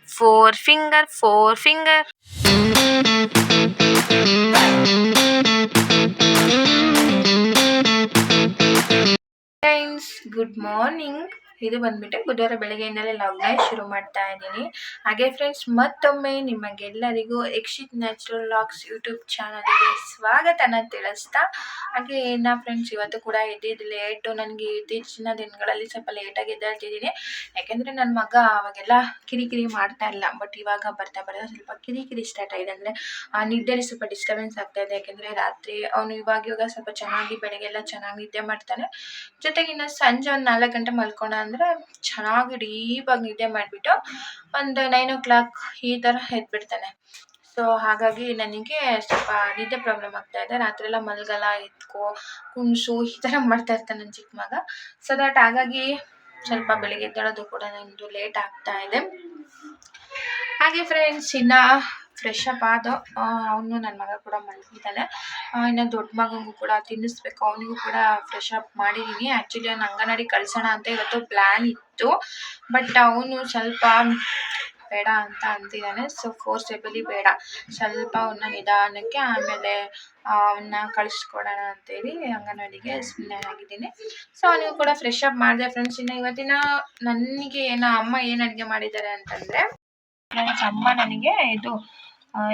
four finger, four finger. Friends, good morning. ಇದು ಬಂದ್ಬಿಟ್ಟು ಬುಧವಾರ ಬೆಳಗ್ಗೆಯಿಂದಲೇ ಲಾಗ್ನ ಶುರು ಮಾಡ್ತಾ ಇದ್ದೀನಿ. ಹಾಗೆ ಫ್ರೆಂಡ್ಸ್, ಮತ್ತೊಮ್ಮೆ ನಿಮಗೆಲ್ಲರಿಗೂ ಯಕ್ಷಿತ್ ನ್ಯಾಚುರಲ್ ಲಾಗ್ಸ್ ಯೂಟ್ಯೂಬ್ ಚಾನಲ್ಗೆ ಸ್ವಾಗತನ ತಿಳಿಸ್ತಾ, ಹಾಗೆ ಫ್ರೆಂಡ್ಸ್, ಇವತ್ತು ಕೂಡ ಎದ್ದಿದ್ದು ಲೇಟು. ನನಗೆ ಇತ್ತೀಚಿನ ದಿನಗಳಲ್ಲಿ ಸ್ವಲ್ಪ ಲೇಟಾಗಿ ಎದ್ದೇಳ್ತಿದ್ದೀನಿ. ಯಾಕೆಂದರೆ ನನ್ನ ಮಗ ಅವಾಗೆಲ್ಲ ಕಿರಿಕಿರಿ ಮಾಡ್ತಾ ಇಲ್ಲ, ಬಟ್ ಇವಾಗ ಬರ್ತಾ ಸ್ವಲ್ಪ ಕಿರಿಕಿರಿ ಸ್ಟಾರ್ಟ್ ಆಗಿದೆ. ಅಂದರೆ ನಿದ್ದೆಯಲ್ಲಿ ಸ್ವಲ್ಪ ಡಿಸ್ಟರ್ಬೆನ್ಸ್ ಆಗ್ತಾ ಇದೆ. ಯಾಕೆಂದರೆ ರಾತ್ರಿ ಅವನು ಇವಾಗ ಸ್ವಲ್ಪ ಚೆನ್ನಾಗಿ ಬೆಳಗ್ಗೆಲ್ಲ ಚೆನ್ನಾಗಿ ನಿದ್ದೆ ಮಾಡ್ತಾನೆ. ಜೊತೆಗೆ ಇನ್ನು ಸಂಜೆ ಒಂದು 4 ಗಂಟೆ ಮಲ್ಕೋಣ ಅಂದರೆ ಚೆನ್ನಾಗಿ ಡೀಪಾಗಿ ನಿದ್ದೆ ಮಾಡಿಬಿಟ್ಟು ಒಂದು 9 o'clock ಈ ಥರ ಎದ್ಬಿಡ್ತಾನೆ. ಸೊ ಹಾಗಾಗಿ ನನಗೆ ಸ್ವಲ್ಪ ನಿದ್ದೆ ಪ್ರಾಬ್ಲಮ್ ಆಗ್ತಾ ಇದೆ. ರಾತ್ರಿ ಎಲ್ಲ ಮಲಗಲ್ಲ, ಎತ್ಕೋ, ಕುಣ್ಸು ಈ ಥರ ಮಾಡ್ತಾ ಇರ್ತಾನೆ ನನ್ನ ಚಿಕ್ಕ ಮಗ. ಸೊ ದಟ್ ಹಾಗಾಗಿ ಸ್ವಲ್ಪ ಬೆಳಿಗ್ಗೆ ಎದ್ದೇಳೋದು ಕೂಡ ನಂದು ಲೇಟ್ ಆಗ್ತಾ ಇದೆ. ಹಾಗೆ ಫ್ರೆಂಡ್ಸ್, ಇನ್ನು ಫ್ರೆಶ್ ಅಪ್ ಆದ ಅವನು ನನ್ನ ಮಗ ಕೂಡ ಮಲಗಿದ್ದಾನೆ. ಇನ್ನು ದೊಡ್ಡ ಮಗನಿಗೂ ಕೂಡ ತಿನ್ನಿಸ್ಬೇಕು. ಅವನಿಗೂ ಕೂಡ ಫ್ರೆಶ್ ಅಪ್ ಮಾಡಿದ್ದೀನಿ. ಆ್ಯಕ್ಚುಲಿ ಅವ್ನು ಅಂಗನವಾಡಿ ಕಳ್ಸೋಣ ಅಂತ ಇವತ್ತು ಪ್ಲ್ಯಾನ್ ಇತ್ತು, ಬಟ್ ಅವನು ಸ್ವಲ್ಪ ಬೇಡ ಅಂತ ಅಂತಿದ್ದಾನೆ. ಸೊ ಫೋರ್ಸೇಬಲಿ ಬೇಡ, ಸ್ವಲ್ಪ ಅವನ್ನ ನಿಧಾನಕ್ಕೆ ಆಮೇಲೆ ಅವನ್ನ ಕಳಿಸ್ಕೊಡೋಣ ಅಂತೇಳಿ ಅಂಗನವಾಡಿಗೆ ಸುಮ್ಮನೆ ಆಗಿದ್ದೀನಿ. ಸೊ ಅವನಿಗೂ ಕೂಡ ಫ್ರೆಶ್ ಅಪ್ ಮಾಡಿದೆ. ಫ್ರೆಂಡ್ಸ್, ಇನ್ನು ಇವತ್ತಿನ ನನಗೆ ಅಮ್ಮ ಏನು ಅಡುಗೆ ಮಾಡಿದ್ದಾರೆ ಅಂತಂದರೆ, ಫ್ರೆಂಡ್ಸ್, ಅಮ್ಮ ನನಗೆ ಇದು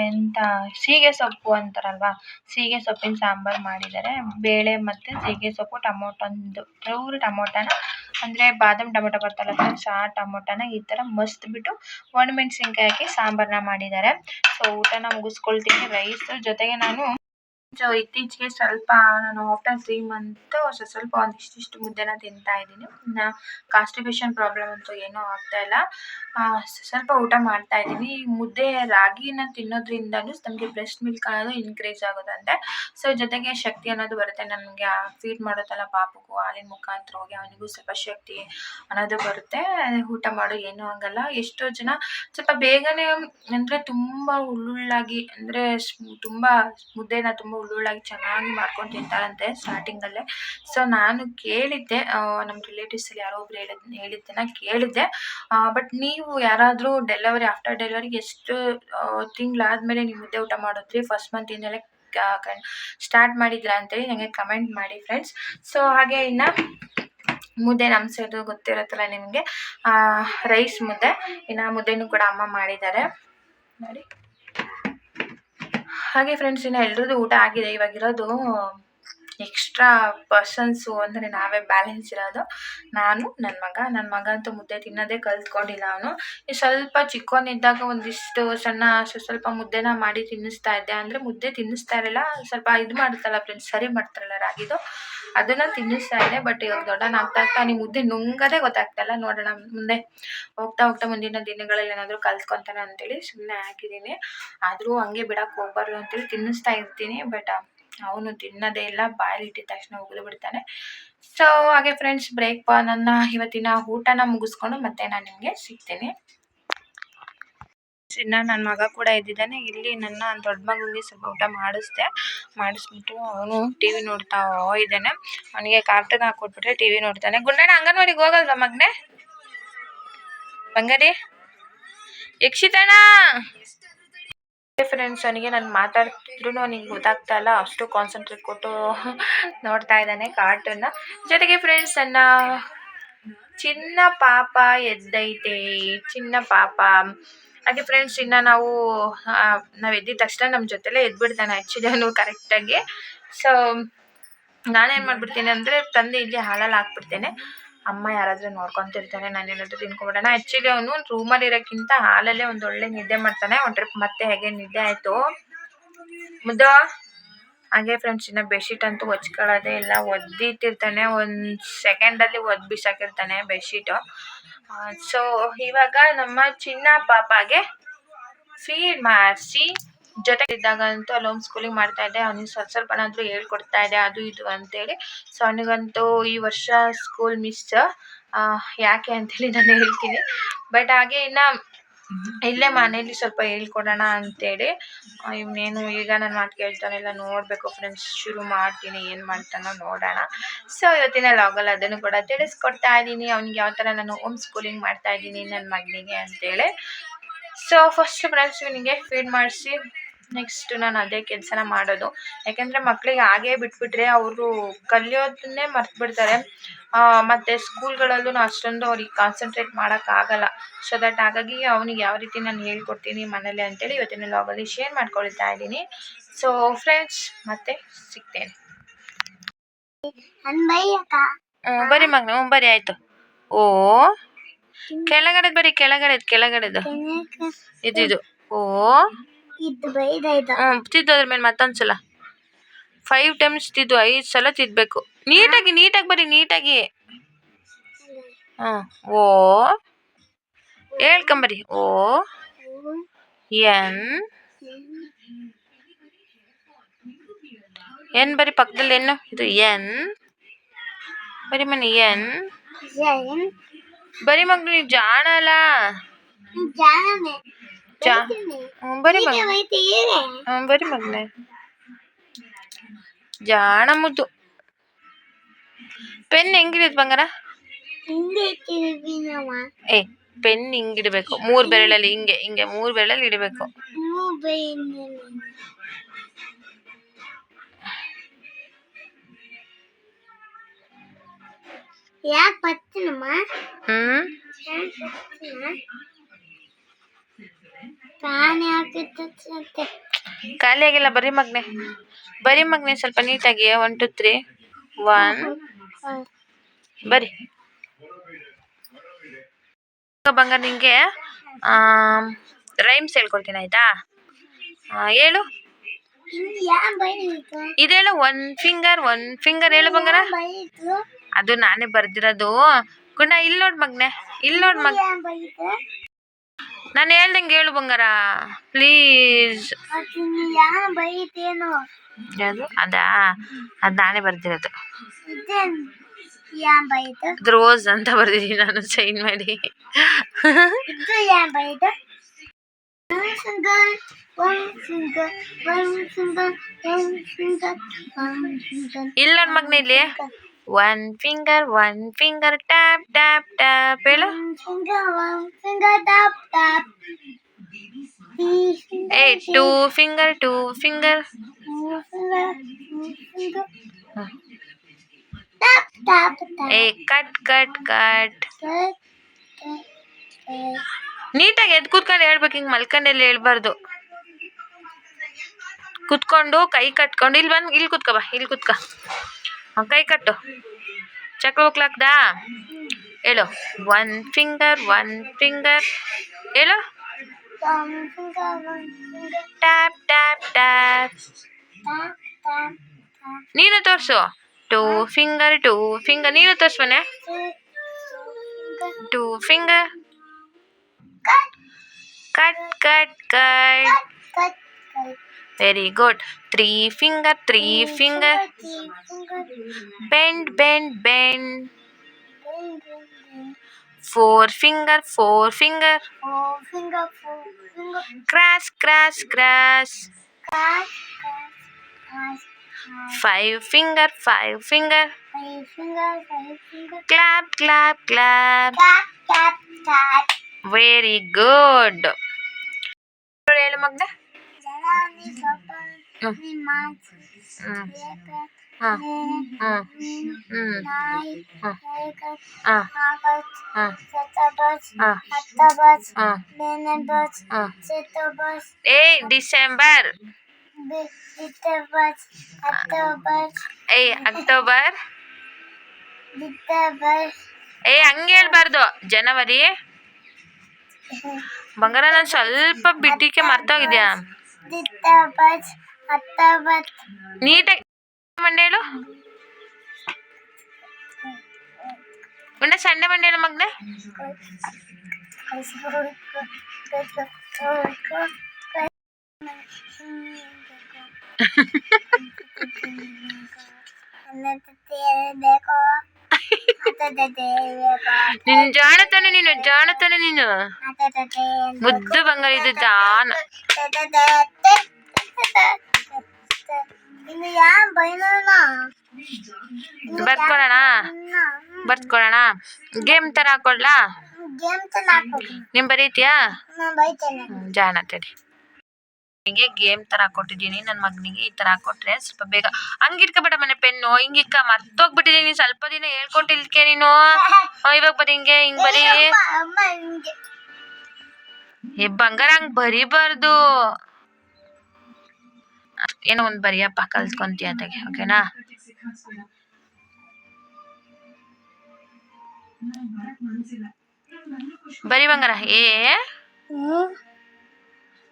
ಎಂಥ ಸೀಗೆ ಸೊಪ್ಪು ಅಂತಾರಲ್ವ, ಸೀಗೆ ಸೊಪ್ಪಿನ ಸಾಂಬಾರು ಮಾಡಿದ್ದಾರೆ. ಬೇಳೆ ಮತ್ತು ಸೀಗೆ ಸೊಪ್ಪು, ಟೊಮೊಟೊಂದು ಪ್ಯೂರ್ ಟೊಮೊಟೊನ, ಅಂದರೆ ಬಾದಾಮ್ ಟೊಮೊಟೊ ಬರ್ತಲ್ಲ ಫ್ರೆಂಡ್ಸ್, ಆ ಟೊಮೊಟೊನ ಈ ಥರ ಮಸ್ತ್ಬಿಟ್ಟು ಒಣಮೆಣ್ಸಿನ್ಕಾಯಿ ಹಾಕಿ ಸಾಂಬಾರನ್ನ ಮಾಡಿದ್ದಾರೆ. ಸೊ ಊಟನ ಮುಗಿಸ್ಕೊಳ್ತೀನಿ. ರೈಸ್ ಜೊತೆಗೆ ಸೊ ಇತ್ತೀಚೆಗೆ ಸ್ವಲ್ಪ ನಾನು ಆಫ್ಟರ್ 3 ಮಂತ್ ಸ್ವಲ್ಪ ಒಂದಿಷ್ಟು ಮುದ್ದೆನ ತಿಂತಾ ಇದ್ದೀನಿ. ಕಾನ್ಸ್ಟಿಪೇಷನ್ ಪ್ರಾಬ್ಲಮ್ ಅಂತೂ ಏನೂ ಆಗ್ತಾ ಇಲ್ಲ. ಸ್ವಲ್ಪ ಊಟ ಮಾಡ್ತಾ ಇದ್ದೀನಿ. ಈ ಮುದ್ದೆ ರಾಗಿನ ತಿನ್ನೋದ್ರಿಂದಲೂ ನಮಗೆ ಬ್ರೆಸ್ಟ್ ಮಿಲ್ಕ್ ಅನ್ನೋದು ಇನ್ಕ್ರೀಸ್ ಆಗೋದಂತೆ. ಸೊ ಜೊತೆಗೆ ಶಕ್ತಿ ಅನ್ನೋದು ಬರುತ್ತೆ. ನನಗೆ ಫೀಡ್ ಮಾಡೋದಲ್ಲ ಪಾಪಗೂ, ಹಾಲಿನ ಮುಖಾಂತರ ಹೋಗಿ ಅವನಿಗೂ ಸ್ವಲ್ಪ ಶಕ್ತಿ ಅನ್ನೋದು ಬರುತ್ತೆ. ಊಟ ಮಾಡೋ ಏನೂ ಆಗಲ್ಲ. ಎಷ್ಟೋ ಜನ ಸ್ವಲ್ಪ ಬೇಗನೆ ಅಂದರೆ ತುಂಬ ಉಳ್ಳುಳ್ಳಾಗಿ, ಅಂದರೆ ತುಂಬ ಮುದ್ದೆನ ತುಂಬ ಉಳ್ಳುಳ್ಳಾಗಿ ಚೆನ್ನಾಗಿ ಮಾಡ್ಕೊಂಡು ತಿಂತಾರಂತೆ ಸ್ಟಾರ್ಟಿಂಗಲ್ಲೇ. ಸೊ ನಾನು ಕೇಳಿದ್ದೆ, ನಮ್ಮ ರಿಲೇಟಿವ್ಸಲ್ಲಿ ಯಾರೋ ಒಬ್ರು ಹೇಳಿದ್ದನ್ನ ಕೇಳಿದ್ದೆ. ಬಟ್ ನೀವು ಯಾರಾದರೂ ಆಫ್ಟರ್ ಡೆಲಿವರಿಗೆ ಎಷ್ಟು ತಿಂಗಳಾದಮೇಲೆ ನೀವು ಮುದ್ದೆ ಊಟ ಮಾಡಿದ್ರಿ, ಫಸ್ಟ್ ಮಂತಿಂದಲೇ ಸ್ಟಾರ್ಟ್ ಮಾಡಿದ್ರ ಅಂತೇಳಿ ನನಗೆ ಕಮೆಂಟ್ ಮಾಡಿ ಫ್ರೆಂಡ್ಸ್. ಸೊ ಹಾಗೆ ಇನ್ನು ಮುದ್ದೆ ನಮ್ಮ ಸೈಡು ಗೊತ್ತಿರುತ್ತಲ್ಲ ನಿಮಗೆ, ರೈಸ್ ಮುದ್ದೆ. ಇನ್ನು ಮುದ್ದೆನೂ ಕೂಡ ಅಮ್ಮ ಮಾಡಿದ್ದಾರೆ ನೋಡಿ. ಹಾಗೆ ಫ್ರೆಂಡ್ಸ್, ಇನ್ನು ಎಲ್ರದ್ದು ಊಟ ಆಗಿದೆ. ಇವಾಗಿರೋದು ಎಕ್ಸ್ಟ್ರಾ ಪರ್ಸನ್ಸು ಅಂದರೆ ನಾವೇ ಬ್ಯಾಲೆನ್ಸ್ ಇರೋದು. ನಾನು, ನನ್ನ ಮಗ ಅಂತೂ ಮುದ್ದೆ ತಿನ್ನೋದೇ ಕಲ್ತ್ಕೊಂಡಿಲ್ಲ. ಅವನು ಸ್ವಲ್ಪ ಚಿಕ್ಕವನಿದ್ದಾಗ ಒಂದಿಷ್ಟು ಸ್ವಲ್ಪ ಮುದ್ದೆನ ಮಾಡಿ ತಿನ್ನಿಸ್ತಾ ಇದ್ದೆ. ಅಂದರೆ ಮುದ್ದೆ ತಿನ್ನಿಸ್ತಾ ಇರಲಿಲ್ಲ, ಸ್ವಲ್ಪ ಇದು ಮಾಡುತ್ತಲ್ಲ ಫ್ರೆಂಡ್ಸ್, ಸರಿ ಮಾಡ್ತಾರಲ್ಲ ರಾಗಿದು, ಅದನ್ನು ತಿನ್ನಿಸ್ತಾ ಇದೆ. ಬಟ್ ಇವಾಗ ದೊಡ್ಡನಾಗ್ತಾ ನೀವು ಮುದ್ದೆ ನುಂಗೋದೇ ಗೊತ್ತಾಗ್ತಾಯಿಲ್ಲ. ನೋಡೋಣ ಮುಂದೆ ಹೋಗ್ತಾ ಮುಂದಿನ ದಿನಗಳಲ್ಲಿ ಏನಾದರೂ ಕಲ್ತ್ಕೊತಾನೆ ಅಂತೇಳಿ ಸುಮ್ಮನೆ ಹಾಕಿದ್ದೀನಿ. ಆದರೂ ಹಂಗೆ ಬಿಡೋಕ್ಕೆ ಹೋಗ್ಬಾರ್ದು ಅಂತೇಳಿ ತಿನ್ನಿಸ್ತಾ ಇರ್ತೀನಿ. ಬಟ್ ಅವನು ತಿನ್ನೋದೇ ಇಲ್ಲ, ಬಾಯಲ್ಲಿ ಇಟ್ಟಿದ ತಕ್ಷಣ ಉಗಿದು ಬಿಡ್ತಾನೆ. ಸೊ ಹಾಗೆ ಫ್ರೆಂಡ್ಸ್, ನನ್ನ ಇವತ್ತಿನ ಊಟನ ಮುಗಿಸ್ಕೊಂಡು ಮತ್ತೆ ನಾನು ನಿಮಗೆ ಸಿಗ್ತೀನಿ. ಇನ್ನು ನನ್ನ ಮಗ ಕೂಡ ಎದ್ದಿದ್ದಾನೆ. ಇಲ್ಲಿ ನನ್ನ ದೊಡ್ಡ ಮಗುವಿಗೆ ಸ್ವಲ್ಪ ಊಟ ಮಾಡಿಸ್ಬಿಟ್ಟು ಅವನು ಟಿ ವಿ ನೋಡ್ತಾ ಇದ್ದಾನೆ. ಅವನಿಗೆ ಕಾರ್ಟೂನ್ ಹಾಕ್ಕೊಟ್ಬಿಟ್ರೆ ಟಿ ವಿ ನೋಡ್ತಾನೆ. ಗುಂಡಣ್ಣ ಅಂಗನವಾಡಿಗೆ ಹೋಗಲ್ವಾ ಮಗನೇ? ಬಂಗಾರಿ ಯಕ್ಷಿತಣ್ಣ. ಫ್ರೆಂಡ್ಸ್, ಅವನಿಗೆ ನಾನು ಮಾತಾಡ್ತಿದ್ರು ಅವನಿಗೆ ಗೊತ್ತಾಗ್ತಾ ಇಲ್ಲ, ಅಷ್ಟು ಕಾನ್ಸಂಟ್ರೇಟ್ ಕೊಟ್ಟು ನೋಡ್ತಾ ಇದ್ದಾನೆ ಕಾರ್ಟೂನ್ನ. ಜೊತೆಗೆ ಫ್ರೆಂಡ್ಸ್, ನನ್ನ ಚಿನ್ನ ಪಾಪ ಎದ್ದೈತೆ, ಚಿನ್ನ ಪಾಪ. ಹಾಗೆ ಫ್ರೆಂಡ್ಸ್, ಇನ್ನು ನಾವು ಎದ್ದಿದ ತಕ್ಷಣ ನಮ್ಮ ಜೊತೆಲೇ ಎದ್ಬಿಡ್ತಾನೆ ಆ್ಯಕ್ಚುಲಿ ಅವನು ಕರೆಕ್ಟಾಗಿ. ಸೊ ನಾನೇನು ಮಾಡ್ಬಿಡ್ತೀನಿ ಅಂದರೆ ತಂದು ಇಲ್ಲಿ ಹಾಲಲ್ಲಿ ಹಾಕ್ಬಿಡ್ತೇನೆ. ಅಮ್ಮ ಯಾರಾದರೂ ನೋಡ್ಕೊತಿರ್ತಾನೆ, ನಾನೇನಾದರೂ ತಿನ್ಕೊಬಿಡೋಣ. ಆ್ಯಕ್ಚುಲಿ ಅವನು ರೂಮಲ್ಲಿ ಇರೋಕ್ಕಿಂತ ಹಾಲಲ್ಲೇ ಒಂದು ಒಳ್ಳೆ ನಿದ್ದೆ ಮಾಡ್ತಾನೆ. ಒಂದು ಟ್ರಿಪ್ ಮತ್ತೆ ಹೇಗೆ ನಿದ್ದೆ ಆಯಿತು ಮುದ್ದು. ಹಾಗೆ ಫ್ರೆಂಡ್ಸ್, ಇನ್ನು ಬೆಡ್ಶೀಟ್ ಅಂತೂ ಹೊಚ್ಕೊಳ್ಳೋದೇ ಇಲ್ಲ, ಒದ್ದಿಟ್ಟಿರ್ತಾನೆ. ಒಂದು ಸೆಕೆಂಡಲ್ಲಿ ಒದ್ದು ಬಿಸಾಕಿರ್ತಾನೆ ಬೆಡ್ಶೀಟು. ಸೊ ಇವಾಗ ನಮ್ಮ ಚಿನ್ನ ಪಾಪಾಗೆ ಫೀಡ್ ಮಾಡಿಸಿ, ಜೊತೆಗಿದ್ದಾಗಂತೂ ಅಲ್ಲಿ ಹೋಮ್ ಸ್ಕೂಲಿಂಗ್ ಮಾಡ್ತಾ ಇದ್ದೆ. ಅವನಿಗೆ ಸ್ವಲ್ಪನಾದರೂ ಹೇಳ್ಕೊಡ್ತಾ ಇದೆ, ಅದು ಇದು ಅಂತೇಳಿ. ಸೊ ಅವನಿಗಂತೂ ಈ ವರ್ಷ ಸ್ಕೂಲ್ ಮಿಸ್. ಯಾಕೆ ಅಂತೇಳಿ ನಾನು ಹೇಳ್ತೀನಿ. ಬಟ್ ಹಾಗೆ ಇನ್ನು ಇಲ್ಲೇ ಮನೇಲಿ ಸ್ವಲ್ಪ ಹೇಳ್ಕೊಡೋಣ ಅಂತೇಳಿ ಇವನೇನು ಈಗ ನನ್ನ ಮಾತು ಕೇಳ್ತಾನೆಲ್ಲ, ನೋಡಬೇಕು ಫ್ರೆಂಡ್ಸ್. ಶುರು ಮಾಡ್ತೀನಿ, ಏನು ಮಾಡ್ತಾನೋ ನೋಡೋಣ. ಸೊ ಇವತ್ತಿನ ಲಾಗಲ್ಲಿ ಅದನ್ನು ಕೂಡ ತಿಳಿಸ್ಕೊಡ್ತಾ ಇದ್ದೀನಿ, ಅವ್ನಿಗೆ ಯಾವ ಥರ ನಾನು ಹೋಮ್ ಸ್ಕೂಲಿಂಗ್ ಮಾಡ್ತಾ ಇದ್ದೀನಿ ನನ್ನ ಮಗನಿಗೆ ಅಂತೇಳಿ. ಸೊ ಫಸ್ಟ್ ಫ್ರೆಂಡ್ಸ್ ಇವನಿಗೆ ಫೀಡ್ ಮಾಡಿಸಿ ನೆಕ್ಸ್ಟ್ ನಾನು ಅದೇ ಕೆಲಸನ ಮಾಡೋದು. ಯಾಕೆಂದರೆ ಮಕ್ಕಳಿಗೆ ಹಾಗೇ ಬಿಟ್ಬಿಟ್ರೆ ಅವರು ಕಲಿಯೋದನ್ನೇ ಮರ್ತು ಬಿಡ್ತಾರೆ. ಮತ್ತು ಸ್ಕೂಲ್ಗಳಲ್ಲೂ ಅಷ್ಟೊಂದು ಅವ್ರಿಗೆ ಕಾನ್ಸಂಟ್ರೇಟ್ ಮಾಡೋಕ್ಕಾಗಲ್ಲ. ಸೊ ದಟ್ ಹಾಗಾಗಿ ಅವನಿಗೆ ಯಾವ ರೀತಿ ನಾನು ಹೇಳ್ಕೊಡ್ತೀನಿ ಮನೇಲಿ ಅಂತೇಳಿ ಇವತ್ತಿನ ವ್ಲಾಗಲ್ಲಿ ಶೇರ್ ಮಾಡ್ಕೊಳ್ತಾ ಇದ್ದೀನಿ. ಸೊ ಫ್ರೆಂಡ್ಸ್ ಮತ್ತೆ ಸಿಗ್ತೇನೆ. ಬರೀ ಮಗನ ಬರೀ ಆಯಿತು. ಓ ಕೆಳಗಡೆದು ಬರೀ ಕೆಳಗಡೆದು ಇದು ಓ ತಿದ್ದು ಅದ್ರ ಮೇಲೆ ಮತ್ತೊಂದ್ಸಲ 5 times ತಿದ್ದು 5 ಸಲ ತಿದ್ದಬೇಕು. ನೀಟಾಗಿ ಬರೀ ನೀಟಾಗಿ. ಓ ಹೇಳ್ಕೊಂಬರಿ. ಓ ಎನ್ ಬರೀ ಪಕ್ಕದಲ್ಲಿ ಏನು ಇದು ಎನ್ ಬರೀ ಮನೆ ಎನ್ ಬರೀ ಮಗ್ಳು ನೀವು ಜಾಣ ಅಲ್ಲ. ಬರೀ ಬರೀ ಮಗ್ನೆ ಜಾಣ ಮುದ್ದು. ಪೆನ್ ಹೆಂಗಿಡಿದ್ ಬಂಗಾರ? ಏ ಪೆನ್ ಹಿಂಗಿಡ್ಬೇಕು 3 ಬೆರಳಲ್ಲಿ ಹಿಂಗೆ 3 ಬೆರಳಲ್ಲಿ ಇಡಬೇಕು. ಖಾಲಿ ಆಗಿಲ್ಲ. ಬರೀ ಮಗ್ನೆ ಸ್ವಲ್ಪ ನೀಟಾಗಿ 1 2 3 1 ಬರೀ ಬಂಗಾರ. ನಿಂಗೆ ರೈಮ್ಸ್ ಹೇಳ್ಕೊಡ್ತೀನಿ ಆಯ್ತಾ? ಹೇಳು ಇದೇಳು. 1 ಫಿಂಗರ್ ಹೇಳು ಬಂಗಾರ. ಅದು ನಾನೇ ಬರ್ದಿರೋದು ಗುಣ. ಇಲ್ಲಿ ನೋಡ್ ಮಗ್ನೆ, ಇಲ್ಲಿ ನೋಡ್ ನಾನು ಹೇಳ್ದಂಗೆ ಹೇಳು ಬಂಗಾರ ಪ್ಲೀಸ್. ಯಾವುದು ಅದಾ? ಅದು ನಾನೇ ಬರ್ದಿರೋದು. ರೋಸ್ ಅಂತ ಬರ್ದಿದ್ದೀನಿ ನಾನು ಸೈನ್ ಮಾಡಿ. ಇಲ್ಲ ನೋಡ್ ಮಗ್ನೆ ಇಲ್ಲಿ 1 ಫಿಂಗರ್ ಟ್ಯಾಪ್ ಟ್ಯಾಪ್ ಟ್ಯಾಪ್ ಹೇಳು. 2 ಫಿಂಗರ್ ಕಟ್. ನೀಟಾಗಿ ಎದ್ದು ಕೂತ್ಕೊಂಡು ಹೇಳ್ಬೇಕು. ಹಿಂಗೆ ಮಲ್ಕೊಂಡೆಲ್ಲ ಹೇಳ್ಬಾರ್ದು. ಕುತ್ಕೊಂಡು ಕೈ ಕಟ್ಕೊಂಡು ಇಲ್ಲಿ ಬಂದು ಇಲ್ಲಿ ಕುತ್ಕೋ. ಇಲ್ಲಿ ಕುತ್ಕೋ. ಕೈ ಕಟ್ಟು. ಚಕ್ರ ಹೋಗ್ಲಾಕ್ದಾ ಹೇಳು. 1 ಫಿಂಗರ್ ಹೇಳು. Tap tap tap. ನೀನು ತೋರಿಸು. 2 ಫಿಂಗರ್ ನೀನು ತೋರಿಸ್ಬನೆ. 2 finger cut. Very good. 3 finger bend. 4 finger cross. 5 finger clap. Very good. ಹೇಳು ಮಗ್ನ. ಡಿಸೆಂಬರ್. ಅಕ್ಟೋಬರ್. ಹಂಗೆ ಹೇಳ್ಬಾರ್ದು. ಜನವರಿ. ಬಂಗಾರ ನಾನು ಸ್ವಲ್ಪ ಬಿಟ್ಟಿಕ್ಕೆ ಮರ್ತೋಗಿದ್ಯಾ? ನೀಟಾಗಿ ಮಂಡೆ ಹೇಳು. ಸಂಡೆ ಮಂಡೆ ಹೇಳು ಮಗ್ನೆ. ನಿನ್ ಜಾಣ ತಾನೆ ನೀನು ಮುದ್ದು ಬಂಗಾರ. ಇದು ಜಾಣ. ಬರ್ಕೊಳೋಣ ಗೇಮ್ ತರ ಹಾಕೊಡ್ಲಾ? ನೀನ್ ಬರೀತೀಯಾ? ಜಾಣ ತಡಿ. ಹೀಗೆ ಗೇಮ್ ತರ ಹಾಕೊಟ್ಟಿದ್ದೀನಿ ನನ್ನ ಮಗನಿಗೆ. ಈ ತರ ಹಾಕೊಟ್ರೆ ಸ್ವಲ್ಪ ಬೇಗ ಹಂಗಿಟ್ಕೊಬೇಡ ಮನೆ ಪೆನ್ನು ಹಿಂಗಿಕ್ಕ ಮರ್ತೋಗ್ಬಿಟ್ಟಿದೀನಿ. ಸ್ವಲ್ಪ ದಿನ ಹೇಳ್ಕೊಟ್ಟಿಲ್ಕೆ ನೀನು. ಇವಾಗ ಬರೀ ಹಿಂಗ್ ಬರೀ ಬಂಗಾರ ಹಂಗ್ ಬರಿಬಾರ್ದು. ಏನೋ ಒಂದ್ ಬರಿಯಪ್ಪ ಕಲ್ತ್ಕೊಂತೀಯ ತೆಗೆ. ಓಕೆನಾ? ಬರಿ ಬಂಗಾರ.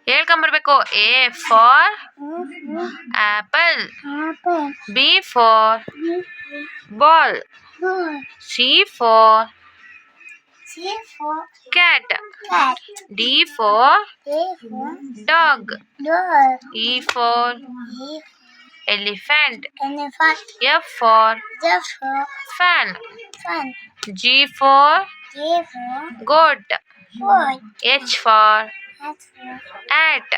ಹೇಳ್ಕೊಂಬರ್ಬೇಕು. A for apple, B for ball, C for cat, D for dog, E for elephant, F for fan, G for goat, H for hat.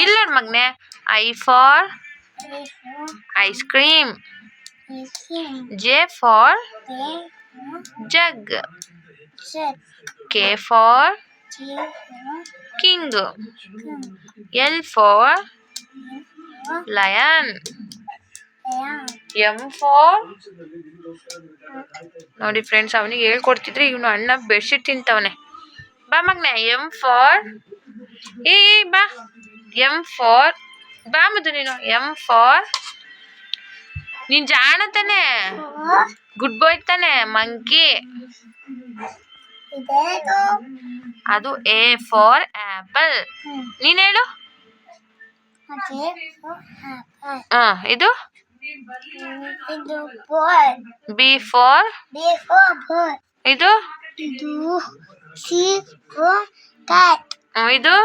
ಇಲ್ಲ ನೋಡ್ ಮಗ್ನೆ. I for ice cream, J for jug, K for king, L for lion, M for ನೋಡಿ friends, ಅವನಿಗೆ ಹೇಳ್ಕೊಡ್ತಿದ್ರೆ ಇವನು ಅಣ್ಣ bedsheet ತಿಂತವನೆ. ಬಾ ಮಗ್ನೆ. M for ಬಾ. M for ಬಾ ಮುದ್ದು ನೀನು. M for ನೀನ್ ಜಾಣ ತಾನೆ, ಗುಡ್ ಬಾಯ್ ತಾನೆ, ಮಂಕಿ. ಅದು A for apple. ನೀನ್ ಹೇಳು. ಇದು B for ಇದು C for cat. ಇದು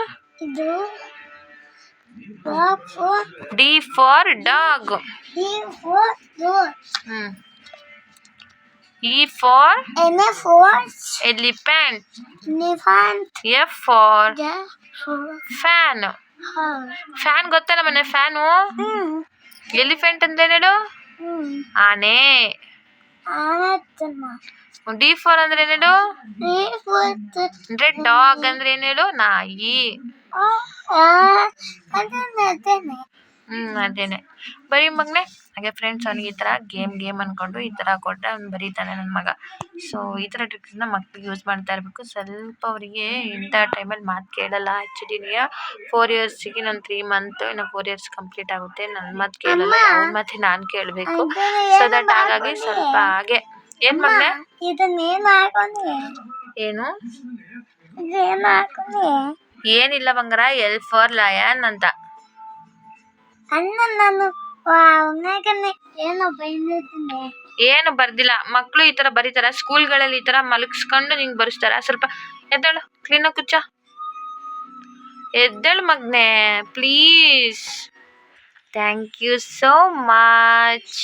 D for dog. E for elephant. F for fan. Fan ಗೊತ್ತಲ್ಲ ಮನೆ? ಫ್ಯಾನು. ಎಲಿಫೆಂಟ್ ಅಂದ್ರೆ ಏನೇಳು? ಆನೆ. ಡಿ ಫಾರ್ ಅಂದ್ರೆ ಏನೇಳು? ಅಂದ್ರೆ ಡಾಗ್ ಅಂದ್ರೆ ಏನೇಳು? ನಾಯಿ. ಅದೇನೆ ಬರೀ ಮಗ್ನೆ. ಹಾಗೆ ಫ್ರೆಂಡ್ಸ್, ಅವ್ನಿಗೆ ಈ ಥರ ಗೇಮ್ ಅನ್ಕೊಂಡು ಈ ಥರ ಕೊಟ್ಟರೆ ಅವ್ನು ಬರೀತಾನೆ ನನ್ನ ಮಗ. ಸೊ ಈ ಥರ ಟ್ರಿಕ್ಸ್ನ ಮಕ್ಳಿಗೆ ಯೂಸ್ ಮಾಡ್ತಾ ಇರಬೇಕು. ಸ್ವಲ್ಪ ಅವರಿಗೆ ಇಂಥ ಟೈಮಲ್ಲಿ ಮಾತು ಕೇಳಲ್ಲ. ಆ್ಯಕ್ಚುಲಿ 4 ಇಯರ್ಸಿಗೆ ನಾನು 3 ಮಂತ್ ಇನ್ನು 4 ಇಯರ್ಸ್ ಕಂಪ್ಲೀಟ್ ಆಗುತ್ತೆ. ನನ್ನ ಮಾತು ಕೇಳಲ್ಲ, ಅವ್ನ ಮಾತೆ ನಾನು ಕೇಳಬೇಕು. ಸೊ ದಟ್ ಹಾಗಾಗಿ ಸ್ವಲ್ಪ ಹಾಗೆ. ಏನು ಮಗ್ನೆ? ಏನು ಏನಿಲ್ಲ ಬಂಗಾರ. L for lion ಅಂತ. ಏನು ಬರ್ದಿಲ್ಲ. ಮಕ್ಕಳು ಈ ತರ ಬರೀತಾರ ಸ್ಕೂಲ್ಗಳಲ್ಲಿ. ಈ ತರ ಮಲಗಿಸ್ಕೊಂಡು ನಿಂಗೆ ಬರೆಸ್ತಾರ. ಸ್ವಲ್ಪ ಎದ್ದೇಳು, ಕ್ಲೀನಾಗಿ ಕುಚ್ಚ. ಎದ್ದೇಳು ಮಗ್ನೆ please. Thank you so much.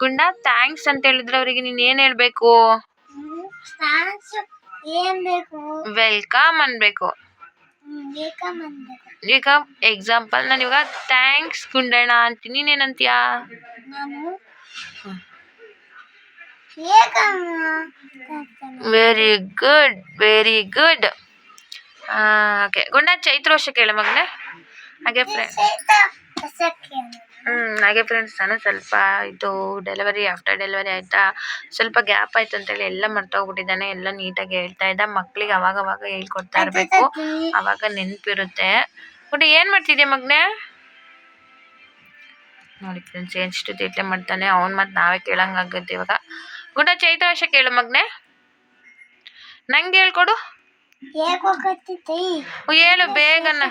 Gunda thanks ಅಂತ ಹೇಳಿದ್ರೆ ಅವರಿಗೆ ನೀನು ಏನು ಹೇಳಬೇಕು? ವೆಲ್ಕಮ್ ಅನ್ಬೇಕು. ಈಗ ಎಕ್ಸಾಂಪಲ್ ನಾನು ಇವಾಗ ಥ್ಯಾಂಕ್ಸ್ ಗುಂಡಣ್ಣ ಅಂತೀನಿ. ನೀನೇನಂತೀಯ? Very good, very good. Okay Gunda, Chaitra ವರ್ಷ ಕೇಳ ಮಗನೇ. ಹಾಗೆ ಫ್ರೆಂಡ್ಸ್ ನಾನು ಸ್ವಲ್ಪ ಇದು ಆಫ್ಟರ್ ಡೆಲಿವರಿ ಆಯಿತಾ, ಸ್ವಲ್ಪ ಗ್ಯಾಪ್ ಆಯ್ತು ಅಂತೇಳಿ ಎಲ್ಲ ಮರ್ತೋಗ್ಬಿಟ್ಟಿದ್ದಾನೆ. ಎಲ್ಲ ನೀಟಾಗಿ ಹೇಳ್ತಾ ಇದ್ದ. ಮಕ್ಳಿಗೆ ಅವಾಗ ಹೇಳ್ಕೊಡ್ತಾ ಇರಬೇಕು, ಅವಾಗ ನೆನಪಿರುತ್ತೆ. ಗುಂಡ ಏನು ಮಾಡ್ತಿದ್ಯಾ ಮಗನೇ? ನೋಡಿ ಫ್ರೆಂಡ್ಸ್, ಎಷ್ಟು ತೀಟ್ಲೆ ಮಾಡ್ತಾನೆ. ಅವ್ನ ಮಾತು ನಾವೇ ಕೇಳಂಗಾಗುತ್ತೆ ಇವಾಗ. ಗುಂಡ, ಚೈತ್ರ ವರ್ಷ ಕೇಳು ಮಗನೇ. ನಂಗೆ ಹೇಳ್ಕೊಡು. ಹೇಳು ಬೇಗನ.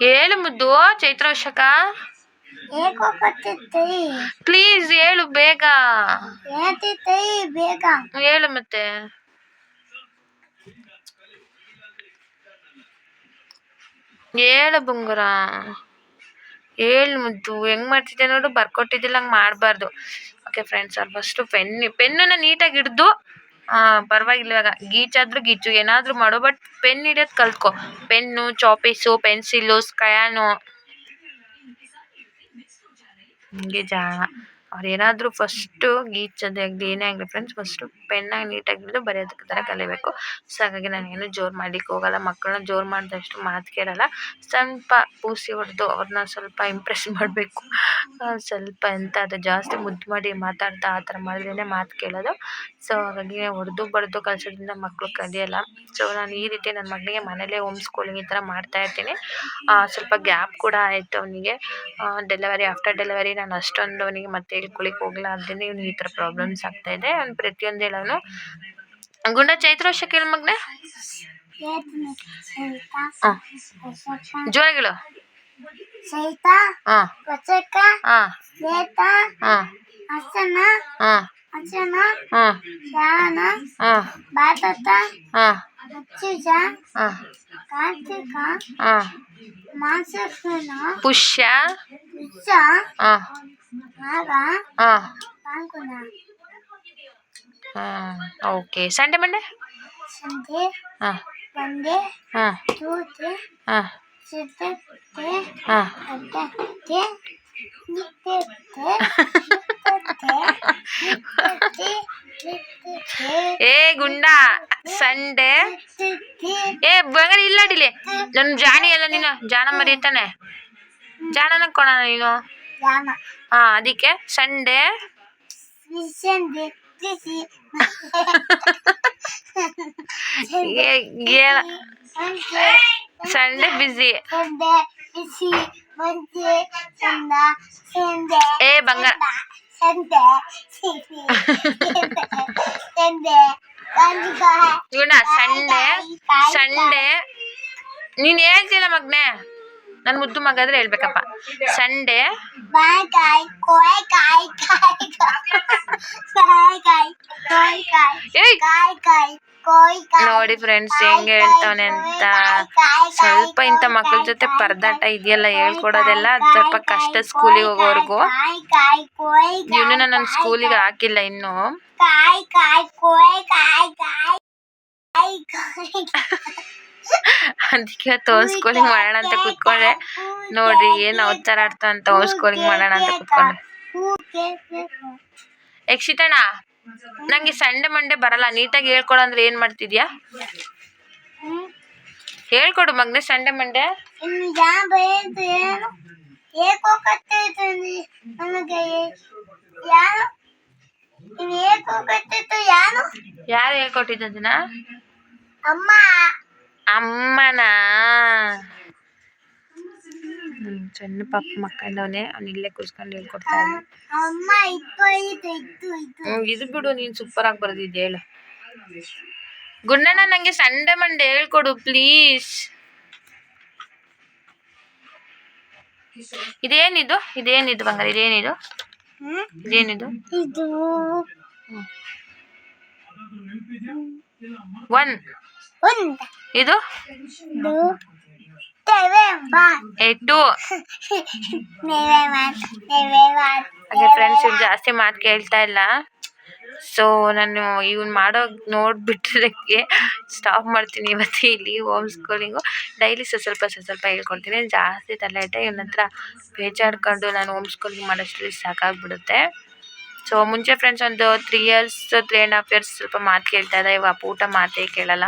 ಹೇಳು ಮುದ್ದು. ಚೈತ್ರ ವರ್ಷಕ ಪ್ಲೀಸ್ ಹೇಳು ಬೇಗ. ಹೇಳು ಮತ್ತೆ. ಹೇಳು ಬಂಗಾರ, ಹೇಳು ಮುದ್ದು. ಹೆಂಗ್ ಮಾಡ್ತಿದ್ದೆ ನೋಡು, ಬರ್ಕೊಟ್ಟಿದ್ದಿಲ್ಲ ಹಂಗೆ ಮಾಡಬಾರ್ದು. ಓಕೆ ಫ್ರೆಂಡ್ಸ್, ಫಸ್ಟು ಪೆನ್ನನ್ನ ನೀಟಾಗಿ ಹಿಡ್ದು ಪರವಾಗಿಲ್ಲ. ಇವಾಗ ಗೀಚಾದ್ರೂ ಗೀಚು, ಏನಾದರೂ ಮಾಡು, ಬಟ್ ಪೆನ್ ಹಿಡಿಯೋದು ಕಲ್ತ್ಕೊ. Pen, ಚಾಪೀಸು, pencil, ಸ್ಕ್ರ್ಯಾನು. ಹಿಂಗೆ ಜಾಣ. ಅವ್ರು ಏನಾದರೂ ಫಸ್ಟು ಗೀಚೋದೇ ಆಗಲಿ ಏನೇ ಆಗಲಿ ಫ್ರೆಂಡ್ಸ್ ಫಸ್ಟು ಪೆನ್ನಾಗಿ ನೀಟಾಗಿ ಹಿಡಿದು ಬರೆಯೋದಕ್ಕೆ ಥರ ಕಲಿಬೇಕು. ಸೊ ಹಾಗಾಗಿ ನಾನೇನು ಜೋರು ಮಾಡ್ಲಿಕ್ಕೆ ಹೋಗಲ್ಲ. ಮಕ್ಕಳನ್ನ ಜೋರು ಮಾಡಿದಷ್ಟು ಮಾತು ಕೇಳಲ್ಲ. ಸ್ವಲ್ಪ ಪೂಸಿ ಹೊಡೆದು ಅವ್ರನ್ನ ಸ್ವಲ್ಪ ಇಂಪ್ರೆಸ್ ಮಾಡಬೇಕು. ಸ್ವಲ್ಪ ಎಂತ ಅದು ಜಾಸ್ತಿ ಮುದ್ದು ಮಾಡಿ ಮಾತಾಡ್ತಾ ಆ ಥರ ಮಾಡಿದ್ರೇ ಮಾತು ಕೇಳೋದು. ಸೊ ಹಾಗಾಗಿ ಹೊಡೆದು ಬಡ್ದು ಕಲಿಸೋದ್ರಿಂದ ಮಕ್ಕಳು ಕಲಿಯಲ್ಲ. ಸೊ ನಾನು ಈ ರೀತಿ ನನ್ನ ಮಗನಿಗೆ ಮನೇಲೇ ಹೋಮ್ ಸ್ಕೂಲಿಂಗ್ ಈ ಥರ ಮಾಡ್ತಾಯಿರ್ತೀನಿ. ಸ್ವಲ್ಪ ಗ್ಯಾಪ್ ಕೂಡ ಆಯಿತು ಅವನಿಗೆ ಡೆಲಿವರಿ ಆಫ್ಟರ್ ಡೆಲಿವರಿ ನಾನು ಅಷ್ಟೊಂದು ಅವನಿಗೆ ಮತ್ತೆ ಹೇಳ್ಕೊಳಿಕ್ಕೆ ಹೋಗಲ್ಲ. ಅದನ್ನೇ ಇವ್ನಿಗೆ ಈ ಥರ ಪ್ರಾಬ್ಲಮ್ಸ್ ಆಗ್ತಾಯಿದೆ. ಅವ್ನು ಪ್ರತಿಯೊಂದು ಹೇಳೋನು ಗುಂಡ ಚೈತ್ರ ವರ್ಷ ಕೇಳಿ ಮಗನೇ ಹಾಂ ಜೋರಾಗಿಳು ಹಾಂ ಹಾಂ ಹಾಂ ಪುಷ್ಯ ಓಕೆ ಸಂಡೆ ಮಂಡೆ ಹಾಂ ಹಾಂ ಹಾಂ ಏ ಗುಂಡ ಸಂಡೆ ಏ ಬಂಗಾರ ಇಲ್ಲ ಅಡಿಲಿ ನನ್ನ ಜಾಣಿ ಎಲ್ಲ ನೀನು ಜಾಣ ಮರಿತಾನೆ ಜಾಣನ ಕೊಡೋಣ ನೀನು ಅದಕ್ಕೆ ಸಂಡೆ ಸಂಡೆ ಬಿಸಿ ಏ ಬಂಗಾರ ಇವನ ಸಂಡೆ ಸಂಡೆ ನೀನ್ ಹೇಳ್ತಿಲ್ಲ ಮಗ್ನೆ ನನ್ ಮುದ್ದು ಮಗ ಆದ್ರೆ ಹೇಳ್ಬೇಕಪ್ಪ ಸಂಡೆ ನೋಡಿ ಫ್ರೆಂಡ್ಸ್ ಹೆಂಗ್ ಹೇಳ್ತಾವನೆ ಅಂತ. ಸ್ವಲ್ಪ ಇಂಥ ಮಕ್ಕಳ ಜೊತೆ ಪರದಾಟ ಇದೆಯಲ್ಲ ಹೇಳ್ಕೊಡೋದೆಲ್ಲ ಅದು ಸ್ವಲ್ಪ ಕಷ್ಟ ಸ್ಕೂಲಿಗೆ ಹೋಗೋವರೆಗೂ. ಇವನು ನನ್ನ ಸ್ಕೂಲಿಗೆ ಹಾಕಿಲ್ಲ ಇನ್ನು. ಅದಕ್ಕೆ ಹೋಮ್ ಸ್ಕೂಲಿಂಗ್ ಮಾಡೋಣ ಅಂತ ಕುತ್ಕೊಂಡೆ. ನೋಡ್ರಿ ಏನ್ ಅವತಾರ ಆಡ್ತಾ ಅಂತ ಹೋಮ್ ಸ್ಕೂಲಿಂಗ್ ಮಾಡೋಣ ಅಂತ ಕುತ್ಕೊಂಡೆ. ಯಕ್ಷಿತಣ್ಣ ನಂಗೆ ಸಂಡೆ ಮಂಡೆ ಬರಲ್ಲ, ನೀಟಾಗಿ ಹೇಳ್ಕೊಡು ಅಂದ್ರೆ ಏನ್ ಮಾಡ್ತಿದ್ಯಾ? ಹೇಳ್ಕೊಡು ಮಗ್ನೆ ಸಂಡೆ ಮಂಡೆ. ಯಾರು ಹೇಳ್ಕೊಟ್ಟಿದ್ದನ? ಅಮ್ಮನಾ? ಸಣ್ಣ ಪಾಪ ಮಕ್ಕಳವನೇ ಅವ್ನು ಇಲ್ಲೇ ಕೂರ್ಸ್ಕೊಂಡು ಹೇಳ್ಕೊಡ್ತಾ ಇದು ಬಿಡು. ನೀನ್ ಸೂಪರ್ ಆಗಿ ಬರ್ದಿದ್ದೆ ಹೇಳು. ಗುಂಡಣ್ಣ ನಂಗೆ ಸಂಡೆ ಮಂಡೆ ಹೇಳ್ಕೊಡು ಪ್ಲೀಸ್. ಇದೇನಿದು ಇದೇನಿದು ಬಂಗಾರ ಇದೇನಿದು ಇದೇನಿದು? ಒನ್ ಇದು ಟು. ಹಾಗೆ ಫ್ರೆಂಡ್ಸ್ ಇವ್ನು ಜಾಸ್ತಿ ಮಾತು ಕೇಳ್ತಾ ಇಲ್ಲ. ಸೊ ನಾನು ಇವ್ನು ಮಾಡೋ ನೋಡ್ಬಿಟ್ಟಿದ್ದಕ್ಕೆ ಸ್ಟಾಪ್ ಮಾಡ್ತೀನಿ ಇವತ್ತು ಇಲ್ಲಿ ಹೋಮ್ ಸ್ಕೂಲಿಂಗು. ಡೈಲಿ ಸ್ವಲ್ಪ ಹೇಳ್ಕೊಡ್ತೀನಿ. ಜಾಸ್ತಿ ತಲೆಟೆ ಇವನ ಹತ್ರ ಬೇಜಾಡ್ಕೊಂಡು ನಾನು ಹೋಮ್ ಸ್ಕೂಲಿಂಗ್ ಮಾಡೋಷ್ಟರಲ್ಲಿ ಸಾಕಾಗ್ಬಿಡುತ್ತೆ. ಸೊ ಮುಂಚೆ ಫ್ರೆಂಡ್ಸ್ ಒಂದು 3 years 3.5 years ಸ್ವಲ್ಪ ಮಾತು ಕೇಳ್ತಾ ಇದ್ದ. ಇವಾಗ ಊಟ ಮಾತೇ ಕೇಳಲ್ಲ.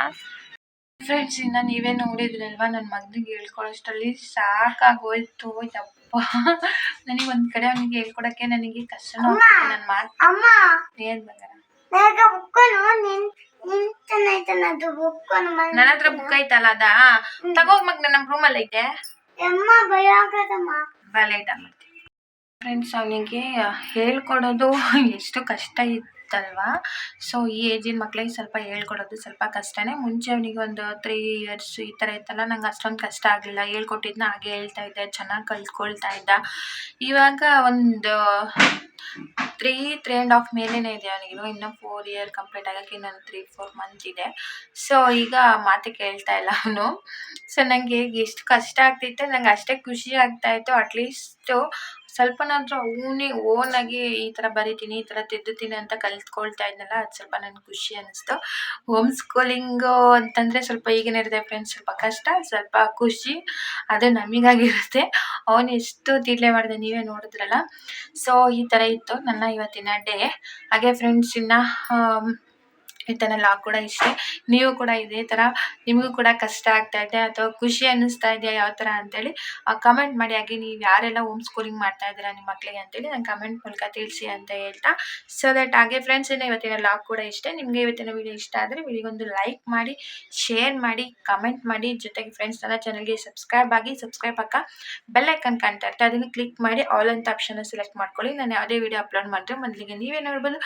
ಫ್ರೆಂಡ್ಸ್ ಇನ್ನು ನೀವೇ ನೋಡಿದ್ರಲ್ವಾ ನನ್ನ ಮಗನಿಗೆ ಹೇಳ್ಕೊಳೋಷ್ಟರಲ್ಲಿ ಸಾಕಾಗೋಯ್ತು. ಯಪ್ಪ ನನಗೆ ಒಂದ್ ಕಡೆ ಅವನಿಗೆ ಹೇಳ್ಕೊಡಕ್ಕೆ ನನಗೆ ಕಷ್ಟನೂ ಆಗ್ತದೆ. ನನ್ನ ಮಾತು ಏನ್ ಬಂಗಾರ ನನ್ನ ಹತ್ರ ಬುಕ್ ಐತಲ್ಲ ಅದ ತಗೋಗ್ ಮಗ ನಮ್ಮ ರೂಮಲ್ಲಿ ಐತೆ ಬಲೈಟ. ಫ್ರೆಂಡ್ಸ್ ಅವನಿಗೆ ಹೇಳ್ಕೊಡೋದು ಎಷ್ಟು ಕಷ್ಟ ಇತ್ತಲ್ವಾ. ಸೊ ಈ ಏಜಿನ ಮಕ್ಳಿಗೆ ಸ್ವಲ್ಪ ಹೇಳ್ಕೊಡೋದು ಸ್ವಲ್ಪ ಕಷ್ಟನೇ. ಮುಂಚೆ ಅವನಿಗೆ ಒಂದು 3 years ಈ ಥರ ಇತ್ತಲ್ಲ, ನಂಗೆ ಅಷ್ಟೊಂದು ಕಷ್ಟ ಆಗಲಿಲ್ಲ. ಹೇಳ್ಕೊಟ್ಟಿದ್ನ ಹಾಗೆ ಹೇಳ್ತಾ ಇದ್ದೆ, ಚೆನ್ನಾಗಿ ಕಲ್ತ್ಕೊಳ್ತಾ ಇದ್ದ. ಇವಾಗ ಒಂದು 3.5 ಮೇಲೇನೆ ಇದೆ ಅವನಿಗೆ. ಇವಾಗ ಇನ್ನೂ 4 year ಕಂಪ್ಲೀಟ್ ಆಗೋಕ್ಕೆ ಇನ್ನೊಂದು 3-4 months ಇದೆ. ಸೊ ಈಗ ಮಾತೆ ಕೇಳ್ತಾ ಇಲ್ಲ ಅವನು. ಸೊ ನನಗೆ ಎಷ್ಟು ಕಷ್ಟ ಆಗ್ತಿತ್ತು, ನಂಗೆ ಅಷ್ಟೇ ಖುಷಿ ಆಗ್ತಾಯಿತ್ತು. ಅಟ್ಲೀಸ್ಟು ಸ್ವಲ್ಪನಾದರೂ ಅವನೇ ಓನಾಗಿ ಈ ಥರ ಬರಿತೀನಿ, ಈ ಥರ ತಿದ್ದುತ್ತೀನಿ ಅಂತ ಕಲಿತ್ಕೊಳ್ತಾ ಇದ್ನಲ್ಲ, ಅದು ಸ್ವಲ್ಪ ನನಗೆ ಖುಷಿ ಅನ್ನಿಸ್ತು. ಹೋಮ್ ಸ್ಕೂಲಿಂಗು ಅಂತಂದರೆ ಸ್ವಲ್ಪ ಈಗೇನಿರುತ್ತೆ ಫ್ರೆಂಡ್ಸ್, ಸ್ವಲ್ಪ ಕಷ್ಟ, ಸ್ವಲ್ಪ ಖುಷಿ ಅದು ನಮಗಾಗಿರುತ್ತೆ. ಅವನು ಎಷ್ಟು ತೀಟ್ಲೆ ಮಾಡಿದೆ ನೀವೇ ನೋಡಿದ್ರಲ್ಲ. ಸೊ ಈ ಥರ ಇತ್ತು ನನ್ನ ಇವತ್ತಿನ ಡೇ. ಹಾಗೆ ಫ್ರೆಂಡ್ಸ್, ಇನ್ನು ಇವತ್ತಿನ ಲಾಗ್ ಕೂಡ ಇಷ್ಟೇ. ನೀವು ಕೂಡ ಇದೇ ಥರ ನಿಮಗೂ ಕೂಡ ಕಷ್ಟ ಆಗ್ತಾ ಇದೆ ಅಥವಾ ಖುಷಿ ಅನ್ನಿಸ್ತಾ ಇದೆಯಾ ಯಾವ ಥರ ಅಂತೇಳಿ ಕಮೆಂಟ್ ಮಾಡಿ. ಹಾಗೆ ನೀವು ಯಾರೆಲ್ಲ ಹೋಮ್ ಸ್ಕೂಲಿಂಗ್ ಮಾಡ್ತಾ ಇದ್ದೀರಾ ನಿಮ್ಮ ಮಕ್ಕಳಿಗೆ ಅಂತೇಳಿ ನಂಗೆ ಕಮೆಂಟ್ ಮೂಲಕ ತಿಳಿಸಿ ಅಂತ ಹೇಳ್ತಾ, ಸೊ ದಟ್ ಹಾಗೆ ಫ್ರೆಂಡ್ಸ್, ಇನ್ನು ಇವತ್ತಿನ ಲಾಗ್ ಕೂಡ ಇಷ್ಟೇ. ನಿಮಗೆ ಇವತ್ತಿನ ವಿಡಿಯೋ ಇಷ್ಟ ಆದರೆ ವಿಡಿಯೋಗೊಂದು ಲೈಕ್ ಮಾಡಿ, ಶೇರ್ ಮಾಡಿ, ಕಮೆಂಟ್ ಮಾಡಿ. ಜೊತೆಗೆ ಫ್ರೆಂಡ್ಸ್, ನನ್ನ ಚಾನಲ್ಗೆ ಸಬ್ಸ್ಕ್ರೈಬ್ ಆಗಿ, ಸಬ್ಸ್ಕ್ರೈಬ್ ಪಕ್ಕ ಬೆಲ್ ಐಕನ್ ಕಾಣ್ತಾ ಇರುತ್ತೆ, ಅದನ್ನು ಕ್ಲಿಕ್ ಮಾಡಿ ಆಲ್ ಅಂತ ಆಪ್ಷನ್ ಸೆಲೆಕ್ಟ್ ಮಾಡ್ಕೊಳ್ಳಿ. ನಾನು ಯಾವುದೇ ವಿಡಿಯೋ ಅಪ್ಲೋಡ್ ಮಾಡಿದ್ರೆ ಮೊದಲಿಗೆ ನೀವೇ ನೋಡ್ಬೋದು,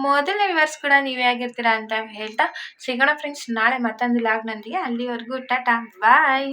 ಮೊದಲನೇ ವ್ಯೂವರ್ಸ್ ಕೂಡ ನೀವೇ ಆಗಿರ್ತೀರಾ ಅಂತ ಹೇಳ್ತಾ ಸಿಗೋಣ ಫ್ರೆಂಡ್ಸ್ ನಾಳೆ ಮತ್ತೊಂದು ಲಾಗ್ನೊಂದಿಗೆ. ಅಲ್ಲಿವರೆಗೂ ಟಾಟಾ ಬಾಯ್.